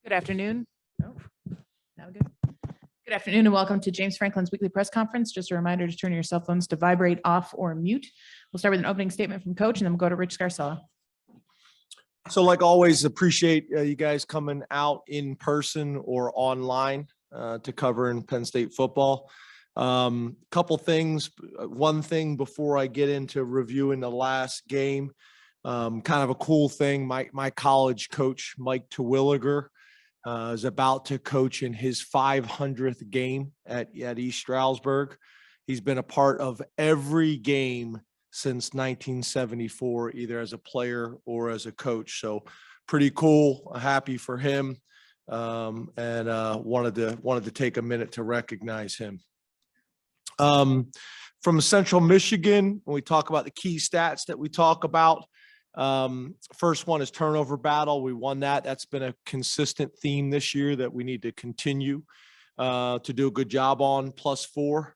Good afternoon. Oh, now good. Good afternoon and welcome to James Franklin's weekly press conference. Just a reminder to turn your cell phones to vibrate, off, or mute. We'll start with an opening statement from Coach and then we'll go to Rich Scarcella. So like always, appreciate you guys coming out in person or online to cover in Penn State football. Couple things. One thing before I get into reviewing the last game, kind of a cool thing. My college coach, Mike Terwilliger, is about to coach in his 500th game at East Stroudsburg. He's been a part of every game since 1974, either as a player or as a coach. So pretty cool. Happy for him, and wanted to take a minute to recognize him. From Central Michigan, when we talk about the key stats that we talk about, first one is turnover battle. We won that. That's been a consistent theme this year that we need to continue to do a good job on. +4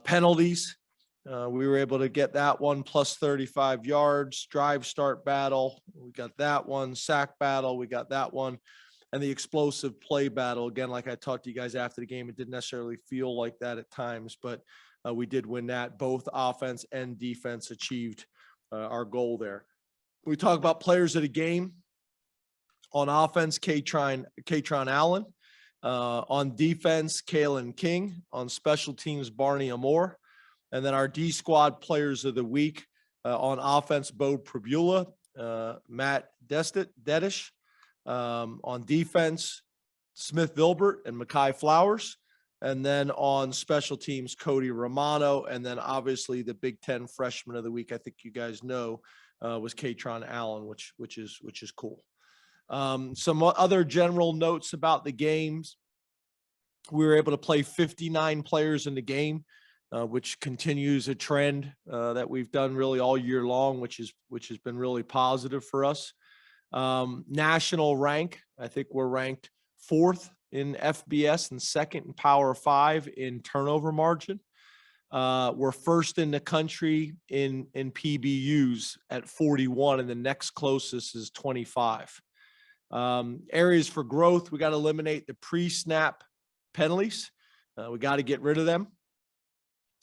penalties. We were able to get that one, +35 yards. Drive start battle, we got that one. Sack battle, we got that one. And the explosive play battle, again, like I talked to you guys after the game, it didn't necessarily feel like that at times, but we did win that. Both offense and defense achieved our goal there. We talk about players of the game. On offense, Katron Allen. On defense, Kalen King. On special teams, Barney Amore. And then our D squad players of the week, on offense, Bo Prabula, Matt Dedish. On defense, Smith Vilbert and Mekhi Flowers. And then on special teams, Cody Romano. And then obviously the Big Ten freshman of the week, I think you guys know, was Katron Allen, which is cool. Some other general notes about the games. We were able to play 59 players in the game, which continues a trend that we've done really all year long, which has been really positive for us. National rank, I think we're ranked 4th in FBS and 2nd in Power 5 in turnover margin. We're 1st in the country in PBUs at 41, and the next closest is 25. Areas for growth, we got to eliminate the pre-snap penalties. We got to get rid of them.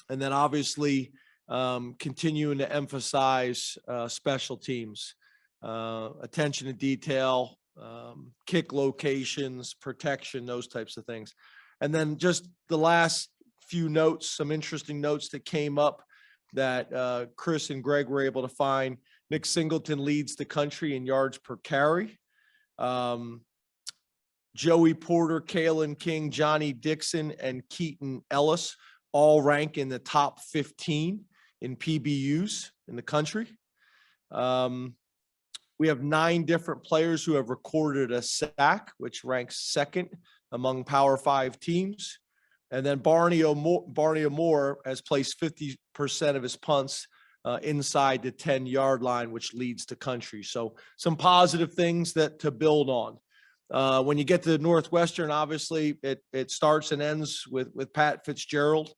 And then obviously continuing to emphasize special teams, attention to detail, kick locations, protection, those types of things. And then just the last few notes, some interesting notes that came up that Chris and Greg were able to find. Nick Singleton leads the country in yards per carry. Joey Porter, Kalen King, Johnny Dixon, and Keaton Ellis all rank in the top 15 in PBUs in the country. We have 9 different players who have recorded a sack, which ranks 2nd among Power 5 teams. And then Barney Amore has placed 50% of his punts inside the 10-yard line, which leads the country. So some positive things to build on. When you get to Northwestern, obviously it starts and ends with Pat Fitzgerald.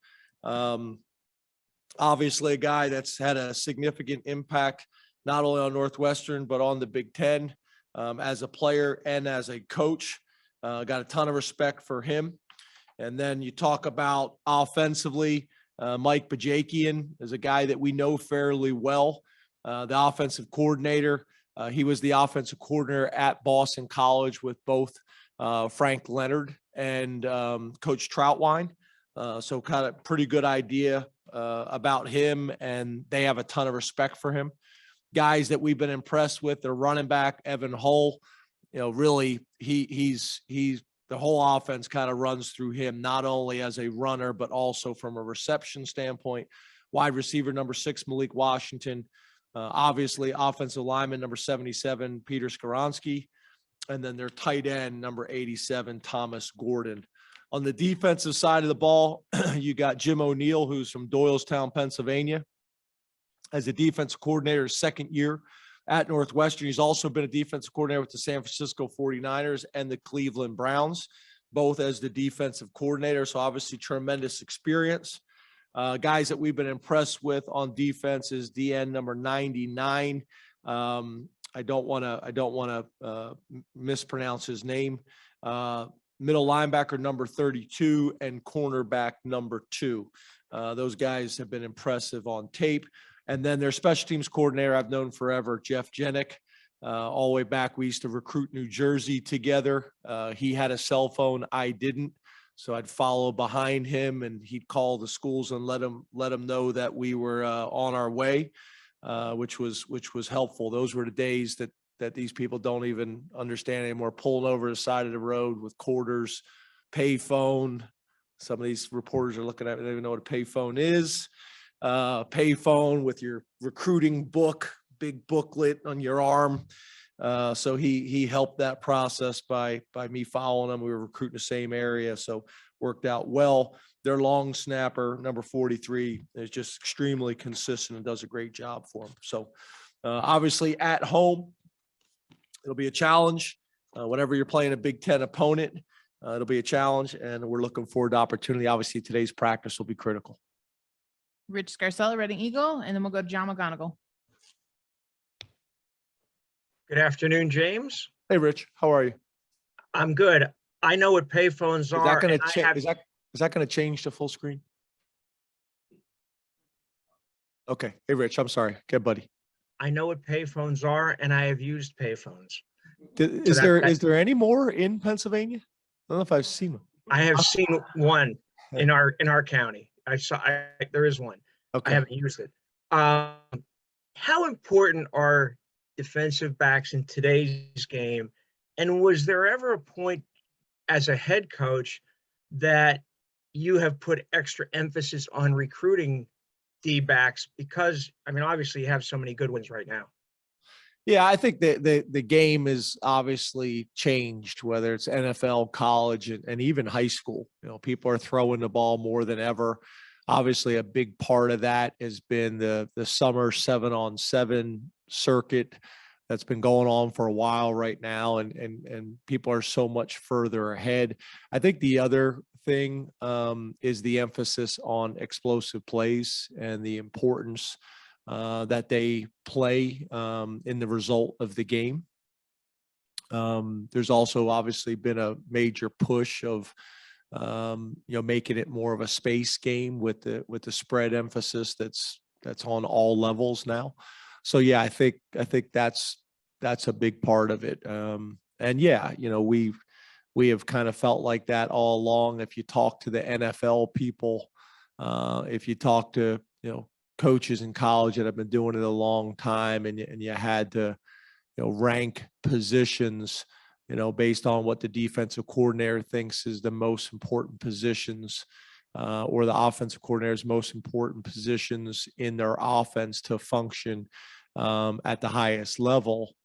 Obviously a guy that's had a significant impact not only on Northwestern, but on the Big Ten as a player and as a coach. Got a ton of respect for him. And then you talk about offensively, Mike Bajakian is a guy that we know fairly well. The offensive coordinator, he was the offensive coordinator at Boston College with both Frank Leonard and Coach Troutwine. So kind of pretty good idea about him, and they have a ton of respect for him. Guys that we've been impressed with, their running back, Evan Hull, really he's the whole offense kind of runs through him, not only as a runner, but also from a reception standpoint. Wide receiver number 6, Malik Washington. Obviously, offensive lineman number 77, Peter Skoronski. And then their tight end, number 87, Thomas Gordon. On the defensive side of the ball, you got Jim O'Neill, who's from Doylestown, Pennsylvania, as a defensive coordinator, 2nd year at Northwestern. He's also been a defensive coordinator with the San Francisco 49ers and the Cleveland Browns, both as the defensive coordinator. So obviously tremendous experience. Guys that we've been impressed with on defense is DN number 99. I don't want to mispronounce his name. middle linebacker number 32, and cornerback number 2. Those guys have been impressive on tape. And then their special teams coordinator I've known forever, Jeff Jenick. All the way back, we used to recruit New Jersey together. He had a cell phone, I didn't. So I'd follow behind him, and he'd call the schools and let them know that we were on our way, which was helpful. Those were the days that these people don't even understand anymore. Pulling over the side of the road with quarters, pay phone. Some of these reporters are looking at me, they don't even know what a pay phone is. Pay phone with your recruiting book, big booklet on your arm. So he helped that process by me following him. We were recruiting the same area, so worked out well. Their long snapper, number 43, is just extremely consistent and does a great job for him. So obviously at home, it'll be a challenge. Whenever you're playing a Big Ten opponent, it'll be a challenge, and we're looking forward to opportunity. Obviously, today's practice will be critical. Rich Scarcella, Reading Eagle, and then we'll go to John McGonigal. Good afternoon, James. Hey, Rich, how are you? I'm good. I know what payphones are. Is that going and to I change? have- Is that going to change to full screen? Okay. Hey, Rich, I'm sorry. Okay, buddy. I know what payphones are, and I have used payphones. Is there any more in Pennsylvania? I don't know if I've seen them. I have seen one in our county. There is one. Okay. I haven't used it. How important are defensive backs in today's game? And was there ever a point as a head coach that you have put extra emphasis on recruiting D-backs? Because, I mean, obviously you have so many good ones right now. Yeah, I think that the game is obviously changed, whether it's NFL, college, and even high school. You know, people are throwing the ball more than ever. Obviously, a big part of that has been the summer 7-on-7 circuit that's been going on for a while right now, and people are so much further ahead. I think the other thing is the emphasis on explosive plays and the importance that they play in the result of the game. There's also obviously been a major push of making it more of a space game with the spread emphasis that's on all levels now. So yeah, I think that's a big part of it. And yeah, we have kind of felt like that all along. If you talk to the NFL people, if you talk to coaches in college that have been doing it a long time, and you had to rank positions based on what the defensive coordinator thinks is the most important positions, or the offensive coordinator's most important positions in their offense to function at the highest level.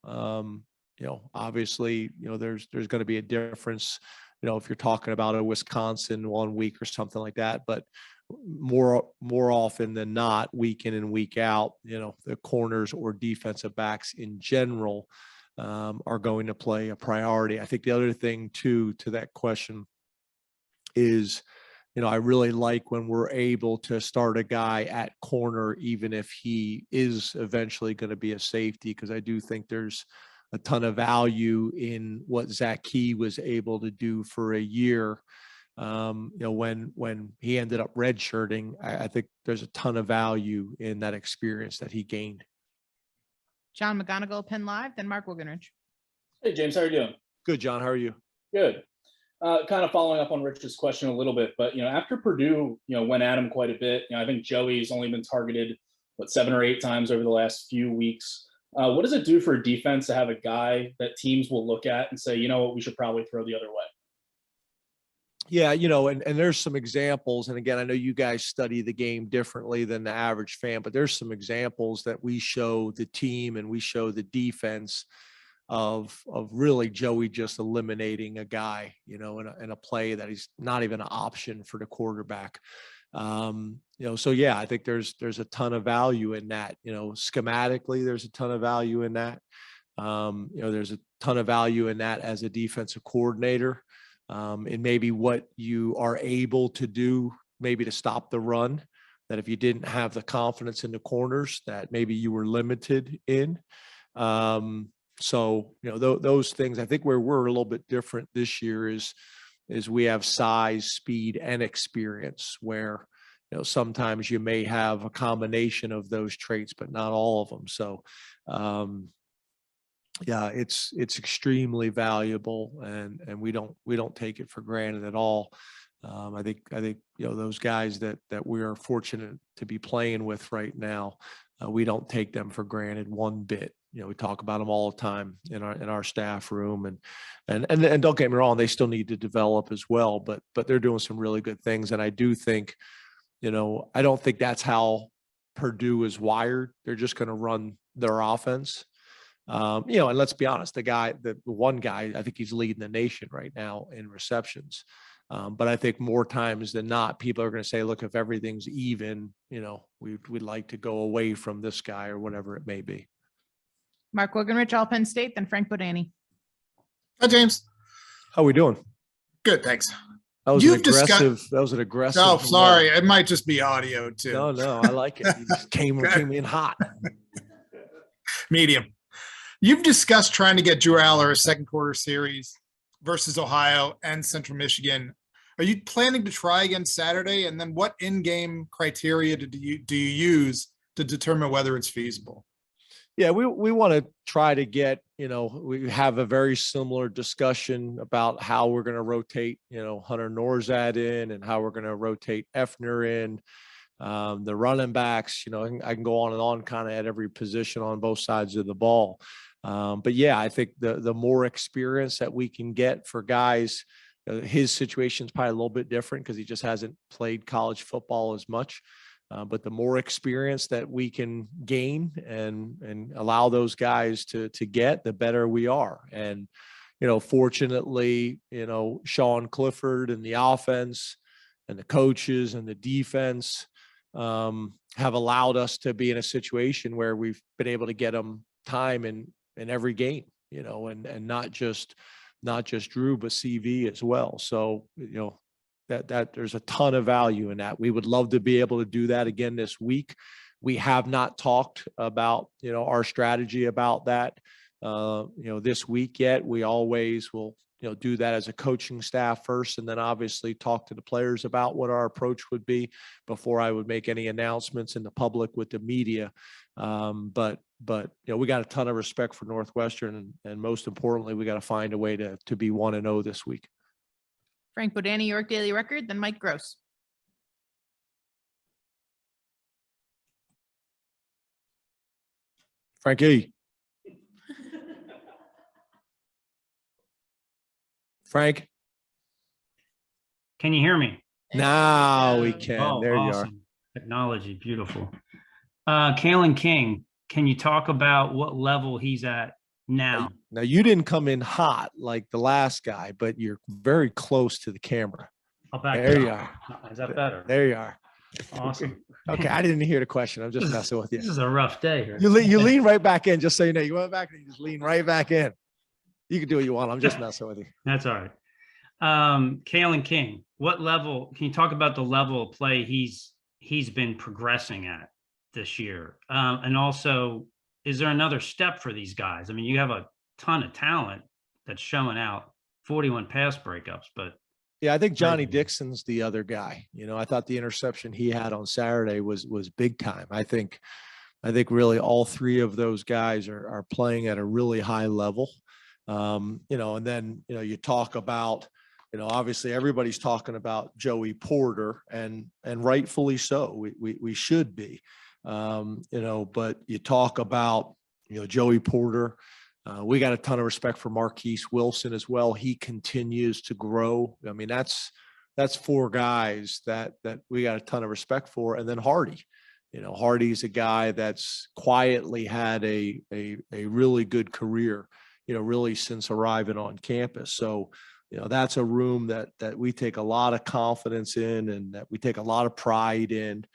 Obviously, there's going to be a difference, if you're talking about a Wisconsin 1 week or something like that, but more often than not, week in and week out, the corners or defensive backs in general are going to play a priority. I think the other thing too, to that question is, I really like when we're able to start a guy at corner, even if he is eventually going to be a safety, because I do think there's a ton of value in what Zach Key was able to do for a year. When he ended up redshirting, I think there's a ton of value in that experience that he gained. John McGonigal, Penn Live, then Mark Wilgenrich. Hey, James, how are you doing? Good, John. How are you? Good. Kind of following up on Rich's question a little bit, but, after Purdue, went at him quite a bit. I think Joey's only been targeted, 7 or 8 times over the last few weeks. What does it do for a defense to have a guy that teams will look at and say, we should probably throw the other way? Yeah, and there's some examples. And again, I know you guys study the game differently than the average fan, but there's some examples that we show the team and we show the defense of really Joey just eliminating a guy, in a play that he's not even an option for the quarterback. So yeah, I think there's a ton of value in that. Schematically, there's a ton of value in that. There's a ton of value in that as a defensive coordinator. And maybe what you are able to do, maybe to stop the run, that if you didn't have the confidence in the corners, that maybe you were limited in. So, those things, I think where we're a little bit different this year is we have size, speed, and experience, where, sometimes you may have a combination of those traits, but not all of them. So, yeah, it's extremely valuable, and we don't take it for granted at all. I think those guys that we are fortunate to be playing with right now, we don't take them for granted one bit. We talk about them all the time in our staff room, and don't get me wrong, they still need to develop as well, but they're doing some really good things. And I do think, I don't think that's how Purdue is wired. They're just going to run their offense. And let's be honest, the one guy, I think he's leading the nation right now in receptions. But I think more times than not, people are going to say, look, if everything's even, we'd like to go away from this guy or whatever it may be. Mark Wogenrich, all Penn State, then Frank Bodani. Hi, James. How we doing? Good, thanks. That was You've an aggressive. That was an aggressive. Oh, sorry. It might just be audio too. No, I like it. You just came in hot. Medium. You've discussed trying to get Drew Aller a second quarter series versus Ohio and Central Michigan. Are you planning to try again Saturday? And then what in-game criteria do you use to determine whether it's feasible? Yeah, we want to try to get, we have a very similar discussion about how we're going to rotate, Hunter Norzad in, and how we're going to rotate Effner in, the running backs, I can go on and on kind of at every position on both sides of the ball. But yeah, I think the more experience that we can get for guys, his situation is probably a little bit different because he just hasn't played college football as much. But the more experience that we can gain and allow those guys to get, the better we are. And, fortunately, Sean Clifford and the offense and the coaches and the defense have allowed us to be in a situation where we've been able to get them time in every game, and not just Drew, but CV as well. So, that there's a ton of value in that. We would love to be able to do that again this week. We have not talked about, our strategy about that, this week yet. We always will, do that as a coaching staff first, and then obviously talk to the players about what our approach would be before I would make any announcements in the public with the media. But we got a ton of respect for Northwestern, and most importantly, we got to find a way to be 1-0 this week. Frank Bodani, York Daily Record, then Mike Gross. Frankie. Frank. Can you hear me? Now we can. Oh, there awesome. you are. Technology, beautiful. Kalen King, can you talk about what level he's at now? Now, you didn't come in hot like the last guy, but you're very close to the camera. I'll back There it you up. are. Is that better? There you are. Awesome. Okay, I didn't hear the question. I'm just messing with This you. is a rough day here. You lean right back in, just so you know. You went back and you just lean right back in. You can do what you want. I'm just messing with you. That's all right. Kalen King, what level, can you talk about the level of play he's been progressing at this year? And also, is there another step for these guys? I mean, you have a ton of talent that's showing out, 41 pass breakups, but Yeah, I think Johnny Dixon's the other guy. I thought the interception he had on Saturday was big time. I think really all three of those guys are playing at a really high level. And then, you talk about, obviously everybody's talking about Joey Porter, and rightfully so. We should be, but you talk about, Joey Porter. We got a ton of respect for Marquise Wilson as well. He continues to grow. I mean, that's four guys that we got a ton of respect for. And then Hardy, Hardy's a guy that's quietly had a really good career, really since arriving on campus. So, that's a room that we take a lot of confidence in, and that we take a lot of pride in.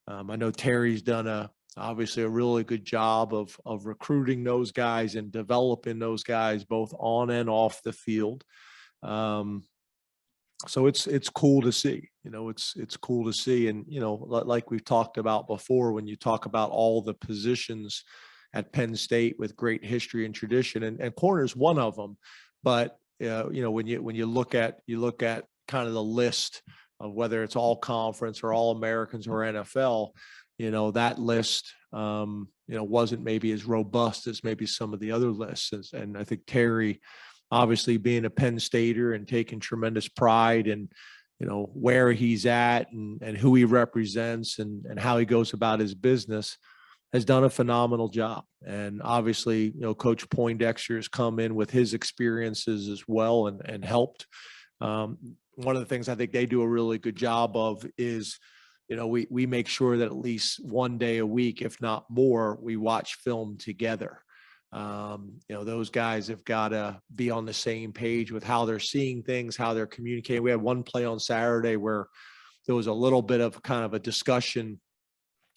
I know Terry's done obviously a really good job of recruiting those guys and developing those guys both on and off the field. So it's cool to see, it's cool to see. And, like we've talked about before, when you talk about all the positions, at Penn State with great history and tradition, and corner is one of them. But when you look at kind of the list of whether it's all conference or all Americans or NFL, that list, wasn't maybe as robust as maybe some of the other lists. And I think Terry, obviously being a Penn Stater and taking tremendous pride in, where he's at and who he represents and how he goes about his business, has done a phenomenal job. And obviously, Coach Poindexter has come in with his experiences as well and helped. One of the things I think they do a really good job of is, we make sure that at least one day a week, if not more, we watch film together. Those guys have got to be on the same page with how they're seeing things, how they're communicating. We had one play on Saturday where there was a little bit of kind of a discussion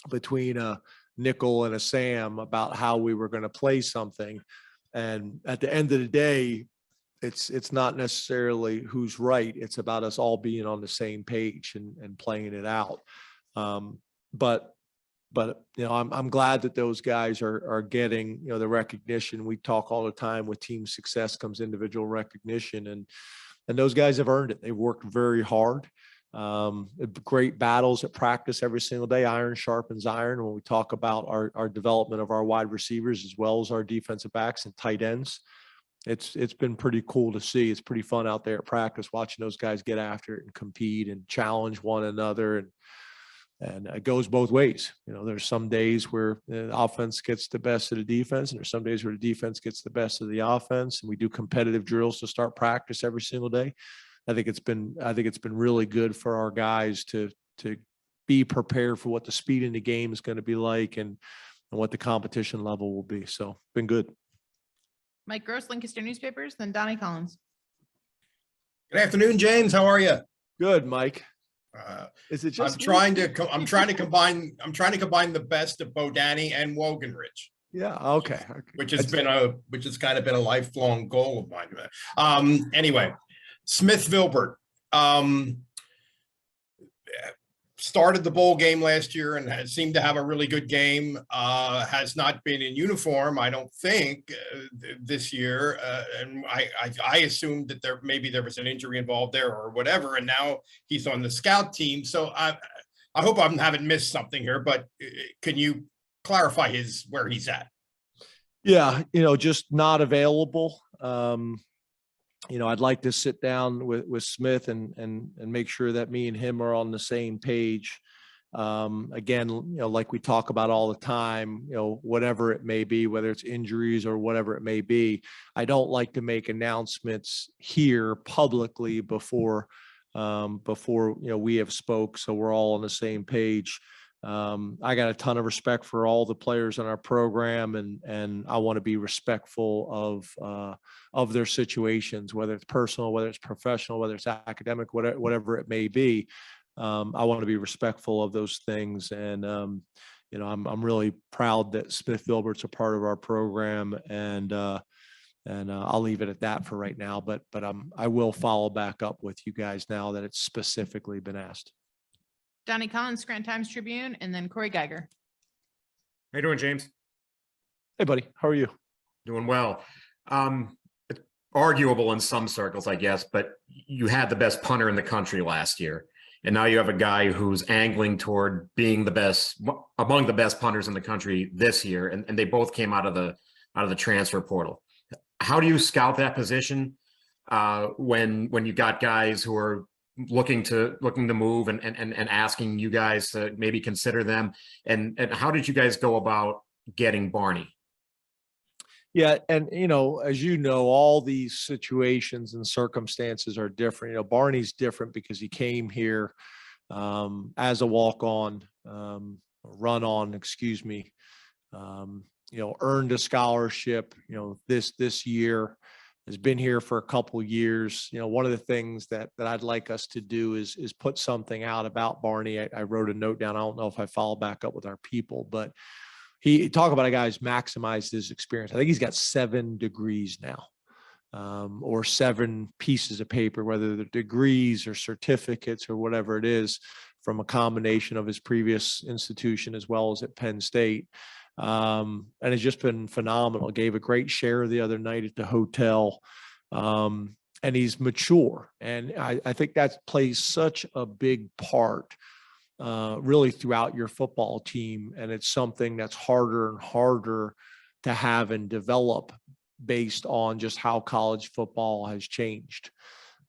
between a nickel and a Sam about how we were going to play something. And at the end of the day, it's not necessarily who's right. It's about us all being on the same page and playing it out. But I'm glad that those guys are getting, the recognition. We talk all the time with team success comes individual recognition, and those guys have earned it. They've worked very hard. Great battles at practice every single day. Iron sharpens iron. When we talk about our development of our wide receivers as well as our defensive backs and tight ends, it's been pretty cool to see. It's pretty fun out there at practice watching those guys get after it and compete and challenge one another. And it goes both ways. There's some days where the offense gets the best of the defense, and there's some days where the defense gets the best of the offense. And we do competitive drills to start practice every single day. I think it's been really good for our guys to be prepared for what the speed in the game is going to be like and what the competition level will be. So been good. Mike Gross, Lancaster Newspapers, then Donnie Collins. Good afternoon, James. How are you? Good, Mike. Is it just I'm trying to combine the best of Bodani and Woganridge. Yeah. Okay. Which has kind of been a lifelong goal of mine. Anyway, Smith Vilbert started the bowl game last year and has seemed to have a really good game. Has not been in uniform, I don't think, this year. And I assumed that there was an injury involved there or whatever, and now he's on the scout team. So I hope I haven't missed something here, but can you clarify where he's at? Yeah, just not available. I'd like to sit down with Smith and make sure that me and him are on the same page. Again, like we talk about all the time, whatever it may be, whether it's injuries or whatever it may be, I don't like to make announcements here publicly before we have spoke. So we're all on the same page. I got a ton of respect for all the players in our program, and I want to be respectful of their situations, whether it's personal, whether it's professional, whether it's academic, whatever it may be. I want to be respectful of those things. And, I'm really proud that Smith Vilbert's a part of our program, and I'll leave it at that for right now, but I will follow back up with you guys now that it's specifically been asked. Donnie Collins, Scranton Times Tribune, and then Corey Geiger. How you doing, James? Hey, buddy. How are you? Doing well. It's arguable in some circles, I guess, but you had the best punter in the country last year, and now you have a guy who's angling toward being the best, among the best punters in the country this year, and they both came out of the transfer portal. How do you scout that position when you got guys who are looking to move and asking you guys to maybe consider them, and how did you guys go about getting Barney? Yeah, and as all these situations and circumstances are different. Barney's different because he came here as a walk-on, earned a scholarship, this year. Has been here for a couple of years. One of the things that I'd like us to do is put something out about Barney. I wrote a note down. I don't know if I follow back up with our people, but he talk about a guy who's maximized his experience. I think he's got 7 degrees now, or 7 pieces of paper, whether they're degrees or certificates or whatever it is, from a combination of his previous institution as well as at Penn State. And it's just been phenomenal. Gave a great share the other night at the hotel. And he's mature. And I think that plays such a big part really throughout your football team. And it's something that's harder and harder to have and develop based on just how college football has changed.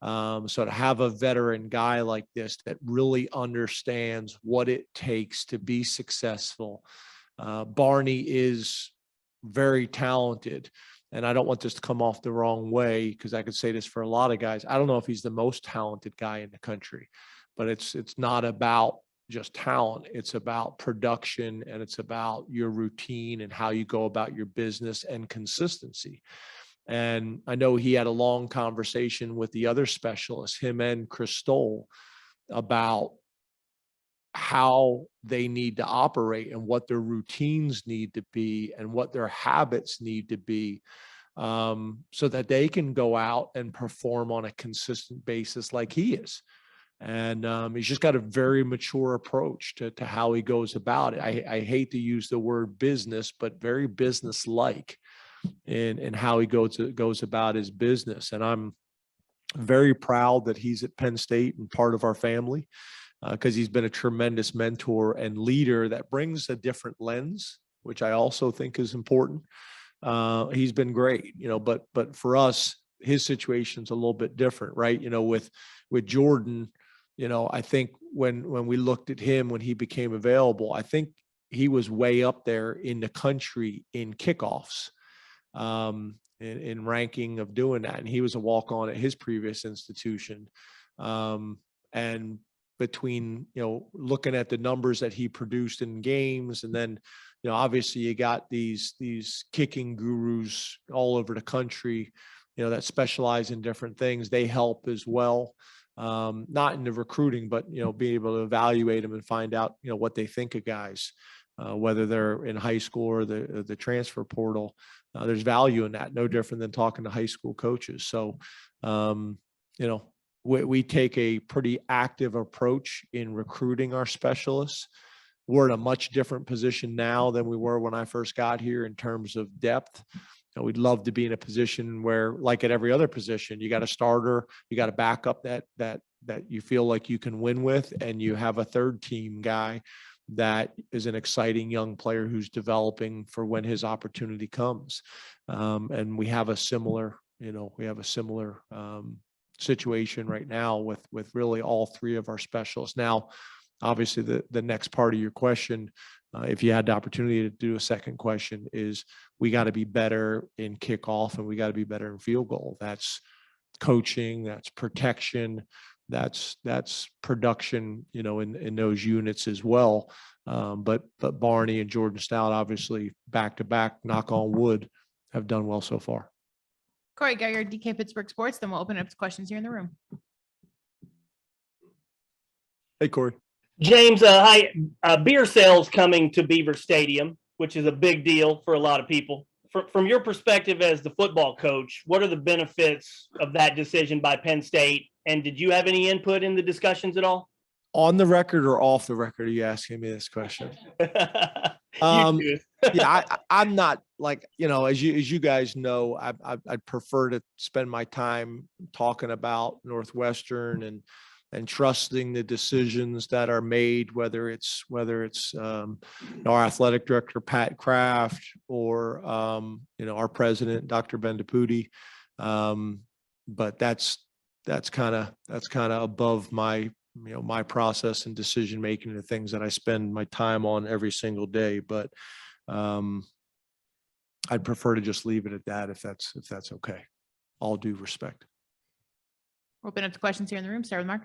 So to have a veteran guy like this that really understands what it takes to be successful. Barney is very talented. And I don't want this to come off the wrong way, because I could say this for a lot of guys. I don't know if he's the most talented guy in the country, but it's not about just talent. It's about production, and it's about your routine and how you go about your business and consistency. And I know he had a long conversation with the other specialists, him and Chris Stoll, about how they need to operate and what their routines need to be and what their habits need to be, so that they can go out and perform on a consistent basis like he is. And he's just got a very mature approach to how he goes about it. I hate to use the word business, but very business-like in how he goes about his business. And I'm very proud that he's at Penn State and part of our family, because he's been a tremendous mentor and leader that brings a different lens, which I also think is important. He's been great, but for us, his situation's a little bit different, right? With Jordan, I think when we looked at him, when he became available, I think he was way up there in the country in kickoffs, in ranking of doing that. And he was a walk-on at his previous institution. And between, looking at the numbers that he produced in games, and then, obviously you got these kicking gurus all over the country, that specialize in different things. They help as well. Not in the recruiting, but, being able to evaluate them and find out, what they think of guys, whether they're in high school or the transfer portal. There's value in that, no different than talking to high school coaches. So, we take a pretty active approach in recruiting our specialists. We're in a much different position now than we were when I first got here in terms of depth. We'd love to be in a position where, like at every other position, you got a starter, you got a backup that you feel like you can win with, and you have a third team guy that is an exciting young player who's developing for when his opportunity comes. And we have a similar, situation right now with really all three of our specialists. Now, obviously, the next part of your question, if you had the opportunity to do a second question, is we got to be better in kickoff and we got to be better in field goal. That's coaching, that's protection, that's production, in those units as well. But Barney and Jordan Stout, obviously back to back, knock on wood, have done well so far. Corey Geiger, DK Pittsburgh Sports. Then we'll open it up to questions here in the room. Hey, Corey. James, hi. Beer sales coming to Beaver Stadium, which is a big deal for a lot of people. From your perspective as the football coach, what are the benefits of that decision by Penn State? And did you have any input in the discussions at all? On the record or off the record, are you asking me this question? Yeah, I'm not like, as you guys know, I'd prefer to spend my time talking about Northwestern and trusting the decisions that are made, whether it's our athletic director, Pat Kraft, or, our president, Dr. Ben DePuti. But that's kind of above my process and decision-making, the things that I spend my time on every single day. But I'd prefer to just leave it at that if that's okay. All due respect. We'll open up to questions here in the room. Start with Mark.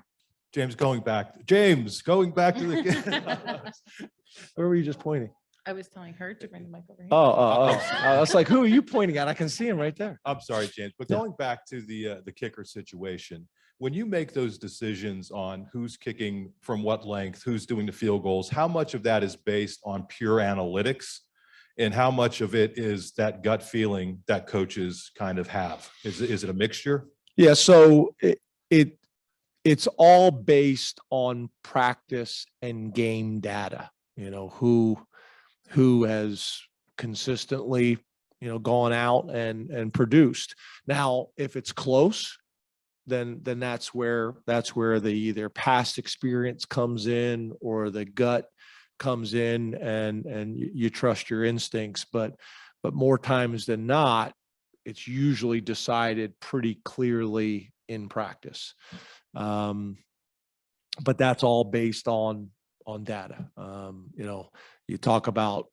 James, going back to the. Where were you just pointing? I was telling her to bring the mic over here. I was like, who are you pointing at? I can see him right there. I'm sorry, James, but going back to the kicker situation, when you make those decisions on who's kicking from what length, who's doing the field goals, how much of that is based on pure analytics, and how much of it is that gut feeling that coaches kind of have? Is it a mixture? Yeah, so it's all based on practice and game data. Who has consistently, gone out and produced. Now, if it's close, then that's where the either past experience comes in or the gut comes in, and you trust your instincts. But more times than not, it's usually decided pretty clearly in practice. But that's all based on data. You talk about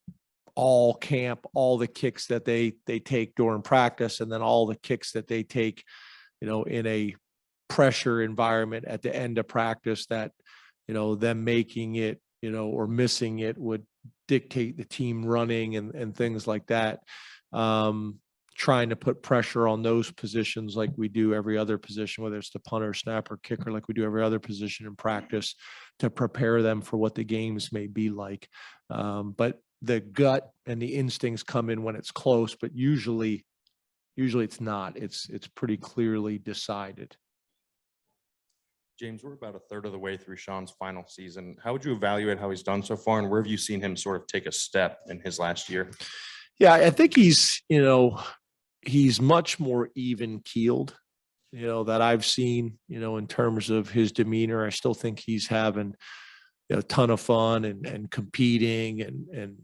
all camp, all the kicks that they take during practice, and then all the kicks that they take, in a pressure environment at the end of practice that, them making it, or missing it would dictate the team running and things like that. Trying to put pressure on those positions like we do every other position, whether it's the punter, snapper, kicker, like we do every other position in practice, to prepare them for what the games may be like. But the gut and the instincts come in when it's close, but usually it's not. It's pretty clearly decided. James, we're about a third of the way through Sean's final season. How would you evaluate how he's done so far, and where have you seen him sort of take a step in his last year? Yeah, I think he's much more even keeled, that I've seen, in terms of his demeanor. I still think he's having a ton of fun and competing and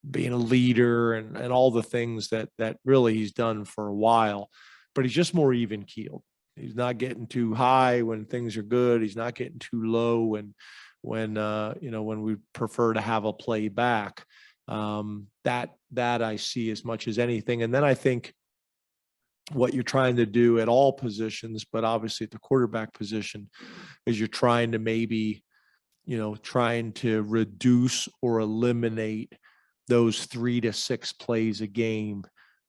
being a leader and all the things that really he's done for a while, but he's just more even keeled. He's not getting too high when things are good. He's not getting too low when we prefer to have a play back. That I see as much as anything. And then I think what you're trying to do at all positions, but obviously at the quarterback position, is you're trying to maybe, trying to reduce or eliminate those 3 to 6 plays a game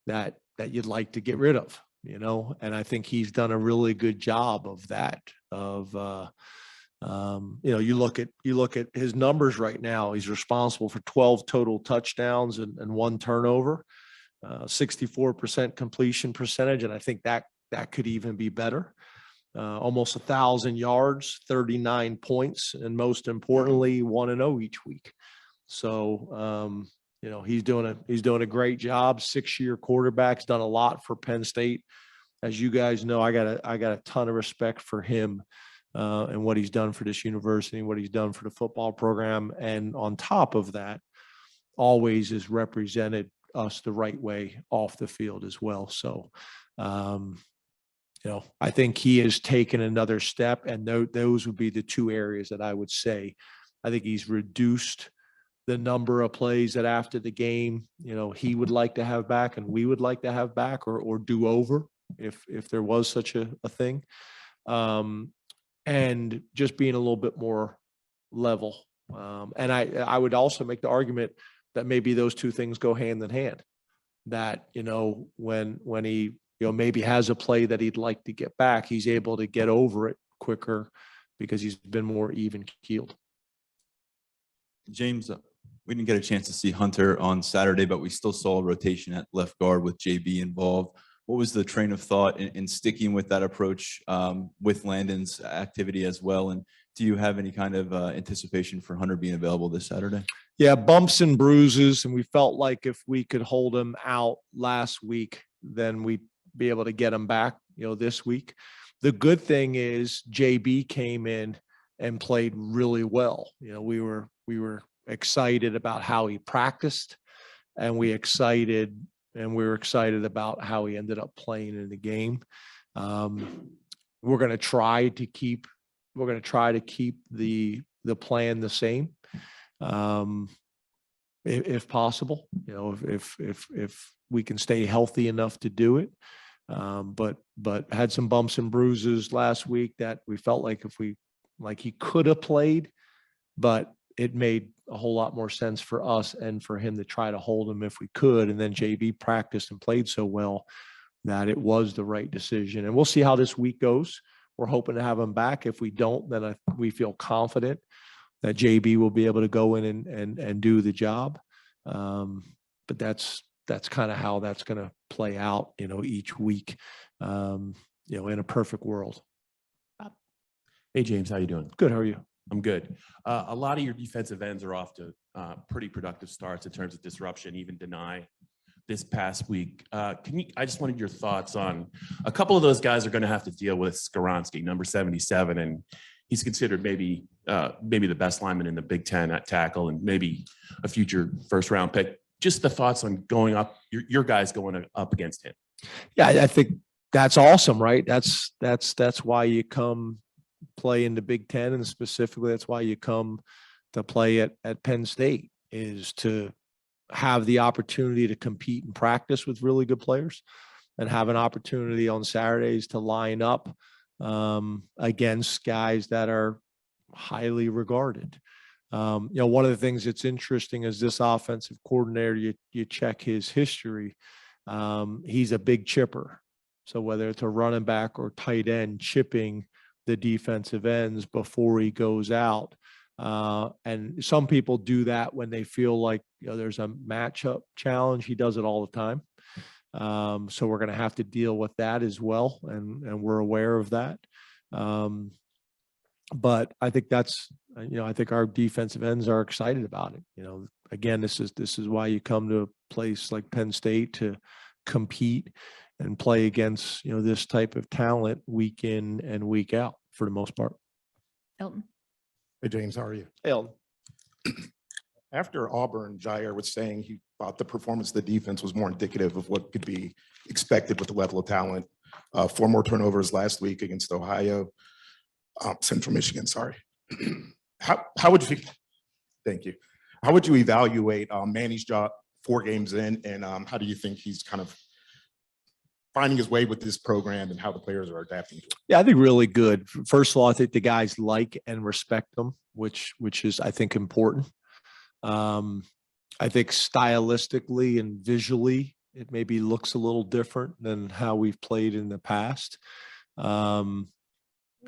that you'd like to get rid of, and I think he's done a really good job of that. You look at his numbers right now. He's responsible for 12 total touchdowns and 1 turnover, 64% completion percentage. And I think that could even be better. Almost 1,000 yards, 39 points, and most importantly, 1-0 each week. So, he's doing a great job. 6-year quarterback's done a lot for Penn State. As you guys know, I got a ton of respect for him. And what he's done for this university, what he's done for the football program. And on top of that, always has represented us the right way off the field as well. So, I think he has taken another step, and those would be the 2 areas that I would say. I think he's reduced the number of plays that after the game, he would like to have back and we would like to have back or do over if there was such a thing. And just being a little bit more level. And I would also make the argument that maybe those 2 things go hand in hand. That, when he, maybe has a play that he'd like to get back, he's able to get over it quicker because he's been more even keeled. James, we didn't get a chance to see Hunter on Saturday, but we still saw a rotation at left guard with JB involved. What was the train of thought in sticking with that approach with Landon's activity as well? And do you have any kind of anticipation for Hunter being available this Saturday? Yeah, bumps and bruises. And we felt like if we could hold him out last week, then we'd be able to get him back, this week. The good thing is JB came in and played really well. We were excited about how he practiced, and we were excited about how he ended up playing in the game. We're going to try to keep the plan the same, if possible. If we can stay healthy enough to do it. But had some bumps and bruises last week that we felt like he could have played, but it made a whole lot more sense for us and for him to try to hold him if we could. And then JB practiced and played so well that it was the right decision. And we'll see how this week goes. We're hoping to have him back. If we don't, then we feel confident that JB will be able to go in and do the job. But that's kind of how that's going to play out, each week, in a perfect world. Hey, James, how you doing? Good. How are you? I'm good. A lot of your defensive ends are off to pretty productive starts in terms of disruption, even Nittany this past week. I just wanted your thoughts on a couple of those guys are going to have to deal with Skoronski, number 77, and he's considered maybe the best lineman in the Big Ten at tackle and maybe a future first round pick. Just the thoughts on going up, your guys going up against him. Yeah, I think that's awesome, right? That's why you come play in the Big Ten, and specifically that's why you come to play at Penn State, is to have the opportunity to compete and practice with really good players and have an opportunity on Saturdays to line up against guys that are highly regarded. One of the things that's interesting is this offensive coordinator, you check his history. He's a big chipper. So whether it's a running back or tight end, chipping the defensive ends before he goes out. And some people do that when they feel like there's a matchup challenge. He does it all the time. So we're going to have to deal with that as well. And we're aware of that. But I think I think our defensive ends are excited about it. Again, this is why you come to a place like Penn State to compete and play against, this type of talent week in and week out for the most part. Elton. Hey, James, how are you? Elton. After Auburn, Jair was saying he thought the performance of the defense was more indicative of what could be expected with the level of talent. 4 more turnovers last week against Ohio, Central Michigan, sorry. How would you, thank you. How would you evaluate Manny's job 4 games in, and how do you think he's kind of finding his way with this program and how the players are adapting to it? Yeah, I think really good. First of all, I think the guys like and respect them, which is, I think, important. I think stylistically and visually, it maybe looks a little different than how we've played in the past.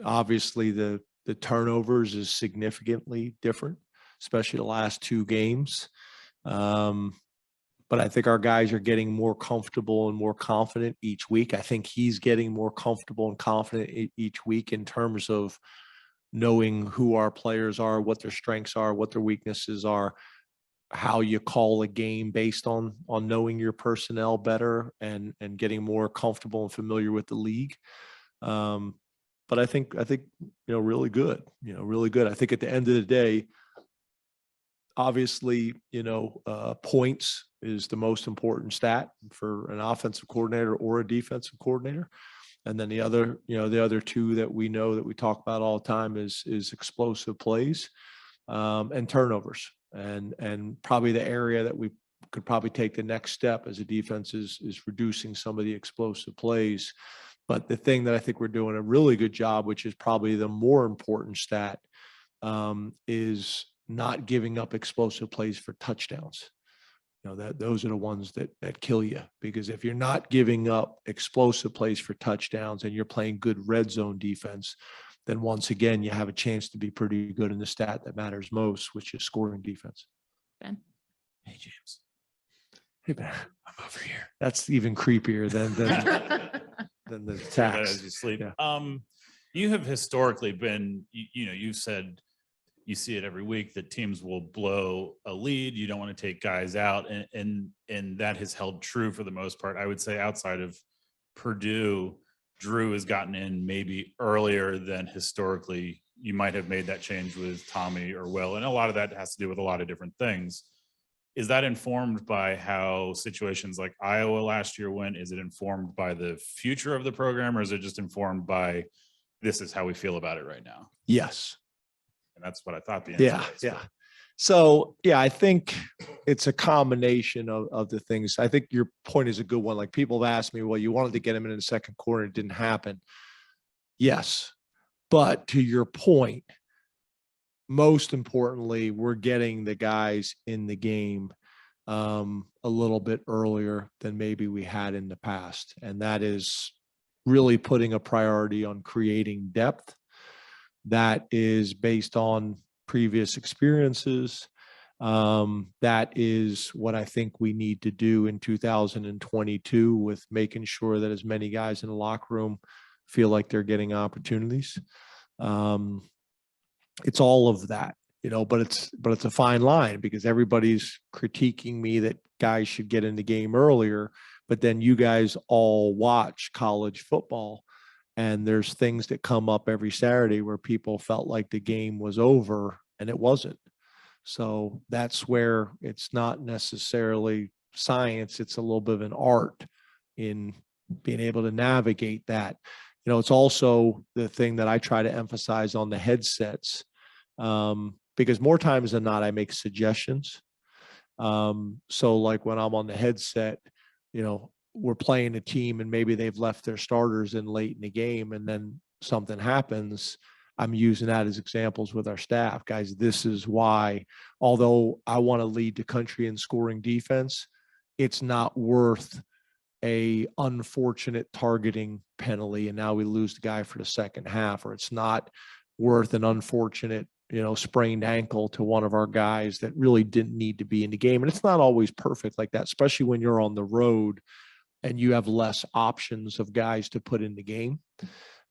Obviously, the turnovers is significantly different, especially the last 2 games. But I think our guys are getting more comfortable and more confident each week. I think he's getting more comfortable and confident each week in terms of knowing who our players are, what their strengths are, what their weaknesses are, how you call a game based on knowing your personnel better and getting more comfortable and familiar with the league. But I think really good, really good. I think at the end of the day, obviously, points is the most important stat for an offensive coordinator or a defensive coordinator. And then the other 2 that we know that we talk about all the time is explosive plays and turnovers. And probably the area that we could probably take the next step as a defense is reducing some of the explosive plays. But the thing that I think we're doing a really good job, which is probably the more important stat, is not giving up explosive plays for touchdowns. Those are the ones that kill you, because if you're not giving up explosive plays for touchdowns and you're playing good red zone defense, then once again, you have a chance to be pretty good in the stat that matters most, which is scoring defense. Ben. Hey, James. Hey, Ben. I'm over here. That's even creepier than the tax. As you sleep. Yeah. You have historically been, you've said you see it every week that teams will blow a lead. You don't want to take guys out, and that has held true for the most part. I would say outside of Purdue, Drew has gotten in maybe earlier than historically you might have made that change with Tommy or Will. And a lot of that has to do with a lot of different things. Is that informed by how situations like Iowa last year went? Is it informed by the future of the program, or is it just informed by this is how we feel about it right now? Yes. And that's what I thought the answer was. Yeah. So, I think it's a combination of the things. I think your point is a good one. Like, people have asked me, well, you wanted to get him in the second quarter. It didn't happen. Yes. But to your point, most importantly, we're getting the guys in the game a little bit earlier than maybe we had in the past. And that is really putting a priority on creating depth that is based on previous experiences. That is what I think we need to do in 2022, with making sure that as many guys in the locker room feel like they're getting opportunities. It's all of that. but it's a fine line because everybody's critiquing me that guys should get in the game earlier, but then you guys all watch college football and there's things that come up every Saturday where people felt like the game was over and it wasn't. So that's where it's not necessarily science. It's a little bit of an art in being able to navigate that. It's also the thing that I try to emphasize on the headsets, because more times than not, I make suggestions. So like when I'm on the headset, we're playing a team and maybe they've left their starters in late in the game and then something happens. I'm using that as examples with our staff. Guys, this is why, although I want to lead the country in scoring defense, it's not worth a unfortunate targeting penalty and now we lose the guy for the second half, or it's not worth an unfortunate sprained ankle to one of our guys that really didn't need to be in the game. And it's not always perfect like that, especially when you're on the road and you have less options of guys to put in the game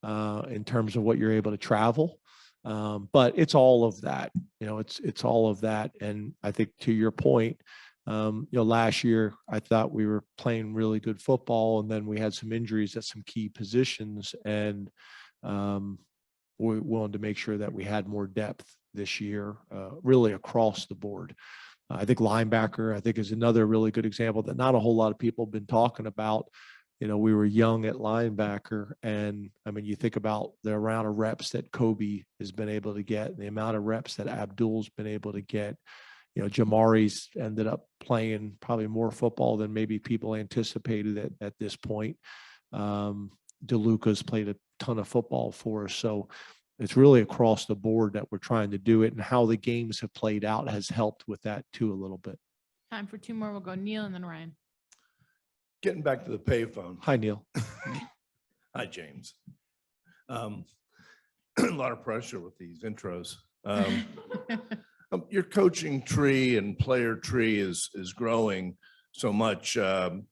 in terms of what you're able to travel. But it's all of that, it's all of that. And I think to your point, last year I thought we were playing really good football and then we had some injuries at some key positions, and we wanted to make sure that we had more depth this year, really across the board. I think linebacker, I think, is another really good example that not a whole lot of people have been talking about. We were young at linebacker, and I mean, you think about the amount of reps that Kobe has been able to get, the amount of reps that Abdul's been able to get. Jamari's ended up playing probably more football than maybe people anticipated at this point. DeLuca's played a ton of football for us. So it's really across the board that we're trying to do it, and how the games have played out has helped with that too a little bit. Time for two more. We'll go Neil and then Ryan. Getting back to the payphone. Hi, Neil. Hi, James. A lot of pressure with these intros. Your coaching tree and player tree is growing so much. Do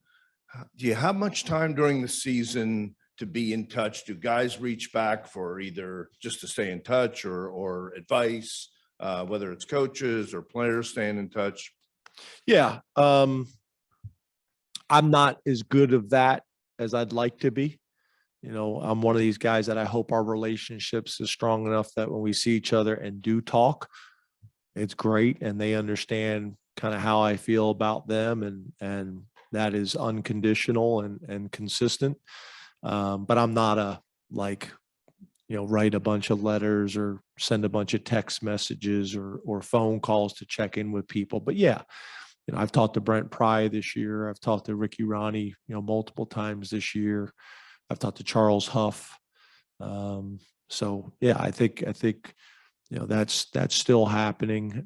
you have much time during the season to be in touch? Do guys reach back for either just to stay in touch or advice, whether it's coaches or players staying in touch? Yeah. I'm not as good of that as I'd like to be. I'm one of these guys that I hope our relationships is strong enough that when we see each other and do talk, it's great. And they understand kind of how I feel about them. And that is unconditional and consistent. But I'm not write a bunch of letters or send a bunch of text messages or phone calls to check in with people. But yeah, I've talked to Brent Pry this year. I've talked to Ricky Ronnie, multiple times this year. I've talked to Charles Huff. So yeah, I think that's still happening.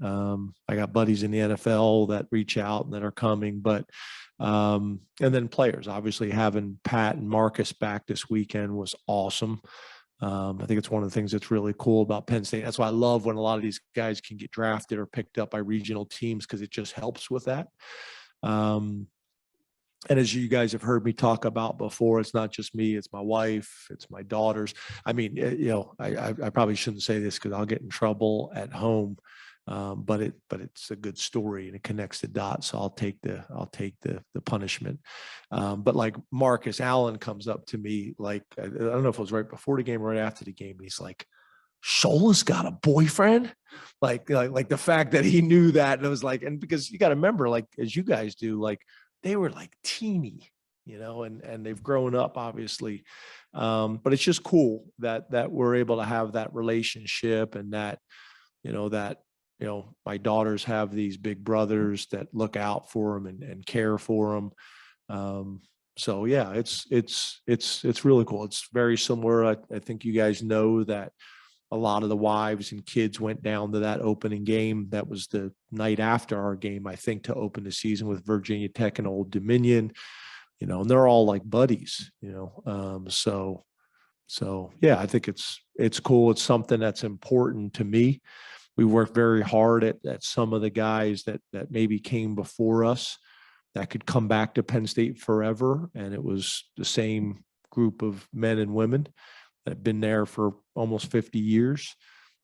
I got buddies in the NFL that reach out and that are coming, but and then players, obviously having Pat and Marcus back this weekend was awesome. I think it's one of the things that's really cool about Penn State. That's why I love when a lot of these guys can get drafted or picked up by regional teams, because it just helps with that. And as you guys have heard me talk about before, it's not just me, it's my wife, it's my daughters. I mean, I probably shouldn't say this because I'll get in trouble at home. But it's a good story and it connects the dots. So I'll take the punishment. But like Marcus Allen comes up to me, like, I don't know if it was right before the game or right after the game. And he's like, Shola's got a boyfriend. Like the fact that he knew that. And it was like, and because you got to remember, like, as you guys do, like they were like teeny, and they've grown up obviously. But it's just cool that we're able to have that relationship, and that, my daughters have these big brothers that look out for them and care for them. So yeah, it's really cool. It's very similar. I think you guys know that a lot of the wives and kids went down to that opening game. That was the night after our game, I think, to open the season with Virginia Tech and Old Dominion, and they're all like buddies, so yeah, I think it's cool. It's something that's important to me. We worked very hard at some of the guys that maybe came before us that could come back to Penn State forever. And it was the same group of men and women that have been there for almost 50 years.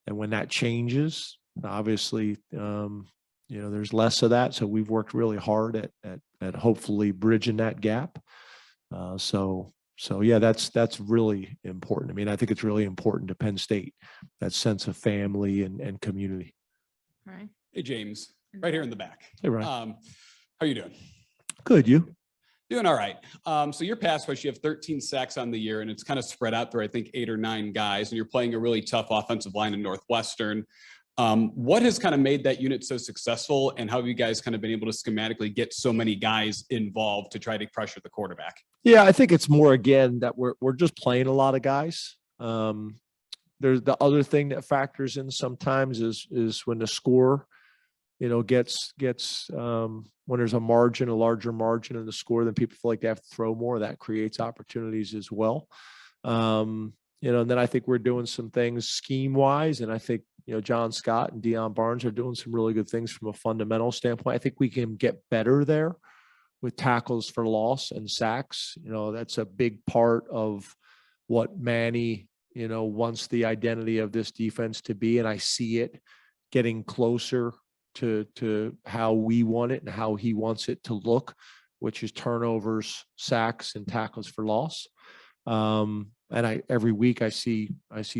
And when that changes, Obviously, there's less of that. So we've worked really hard at hopefully bridging that gap. So yeah, that's really important. I mean, I think it's really important to Penn State, that sense of family and community. Right. Hey, James, right here in the back. Hey, Ryan. How are you doing? Good, you? Doing all right. So your pass rush, you have 13 sacks on the year, and it's kind of spread out through, I think, 8 or 9 guys, and you're playing a really tough offensive line in Northwestern. What has kind of made that unit so successful, and how have you guys kind of been able to schematically get so many guys involved to try to pressure the quarterback? Yeah, I think it's more, again, that we're just playing a lot of guys. There's the other thing that factors in sometimes is when the score, gets when there's a larger margin in the score, then people feel like they have to throw more. That creates opportunities as well. And then I think we're doing some things scheme wise, and I think John Scott and Deion Barnes are doing some really good things from a fundamental standpoint. I think we can get better there with tackles for loss and sacks. That's a big part of what Manny wants the identity of this defense to be, and I see it getting closer to how we want it and how he wants it to look, which is turnovers, sacks, and tackles for loss. And every week I see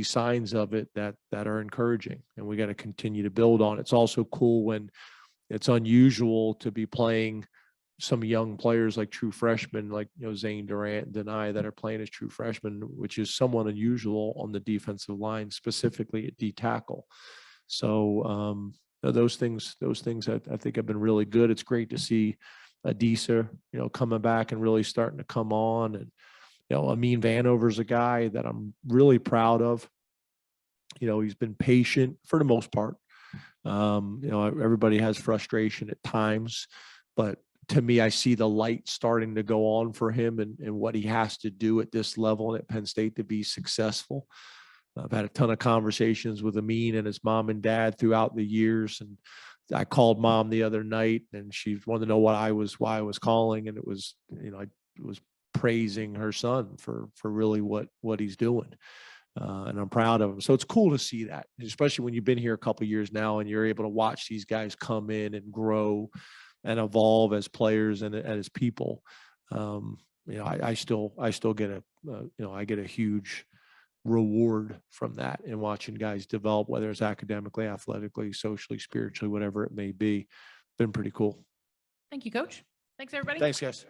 signs of it that are encouraging, and we got to continue to build on. It's also cool when it's unusual to be playing some young players like true freshmen, like Zane Durant and Nittany, that are playing as true freshmen, which is somewhat unusual on the defensive line, specifically at D tackle. So those things I think have been really good. It's great to see Adisa, coming back and really starting to come on. And Amin Vanover's a guy that I'm really proud of. He's been patient for the most part. Everybody has frustration at times, but to me, I see the light starting to go on for him and what he has to do at this level and at Penn State to be successful. I've had a ton of conversations with Amin and his mom and dad throughout the years. And I called mom the other night, and she wanted to know why I was calling. And it was, I was praising her son for really what he's doing. And I'm proud of him. So it's cool to see that, especially when you've been here a couple of years now and you're able to watch these guys come in and grow and evolve as players and as people. I still get I get a huge reward from that and watching guys develop, whether it's academically, athletically, socially, spiritually, whatever it may be. Been pretty cool. Thank you, Coach. Thanks, everybody. Thanks, guys.